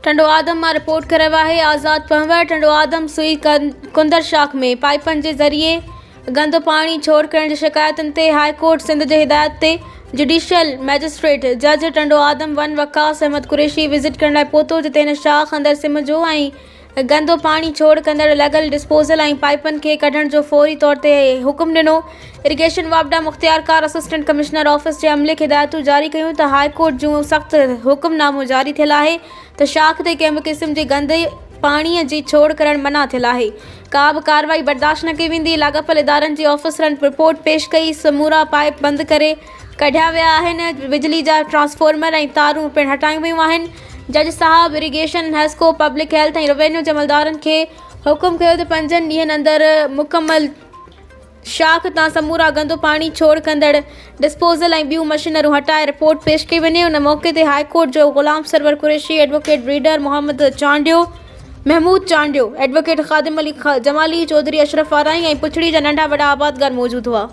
टंडो आदम मां रिपोर्ट करायो आहे। आज़ाद पंवर टंडो आदम सुई कुंदर शाख में पाइपनि जे ज़रिए गंदो पाणी छोड़ करण जी शिकायतुनि ते हाई कोर्ट सिंध जे हिदायत ते जुडिशियल मैजिस्ट्रेट जज टंडो आदम वन वकास अहमद कुरैशी विज़िट करण लाइ पहुतो, जिते हिन शाख अंदरि सिम जो ऐं गंदो पाणी छोड़ कंदड़ लॻल डिस्पोज़ल ऐं पाइपनि खे कढण जो फौरी तौर ते हुकुम ॾिनो। इरिगेशन वापडा मुख़्तियार कार असिस्टेंट कमिश्नर ऑफिस जे अमले खे हिदायतूं जारी कयूं त हाई कोर्ट जूं सख़्त हुकुमनामो जारी थियल आहे त शाख ते कंहिं बि क़िस्म जे गंदे पाणीअ जी छोड़ करण मना थियल आहे। का बि कार्रवाई बर्दाश्त न कई वेंदी। लाॻापियल इदारनि जे ऑफिसरनि रिपोर्ट पेश कई। समूरा पाइप बंदि करे कढिया विया आहिनि। बिजली जा ट्रांसफॉर्मर ऐं तारूं पिणु हटायूं वियूं आहिनि। जज साहब इरिगेशन हैस्को पब्लिक हेल्थ ऐं रेवेन्यू जे अमलदारनि खे हुकुम कयो त 5 ॾींहंनि अंदरि मुकमल शाख तां समूरा गंदो पाणी छोड़ कंदड़ डिस्पोज़ल ऐं ॿियूं मशीनरूं हटाए रिपोर्ट पेश कई वञे। उन मौक़े ते हाई कोर्ट जो ग़ुलाम सरवर कुरैशी, एडवोकेट ब्रीडर मोहम्मद चांडियो, महमूद चांडियो, एडवोकेट ख़ादिम अली जमाली, चौधरी अशरफ वाराई ऐं पुछड़ी जा नंढा वॾा आबादगार मौजूद हुआ।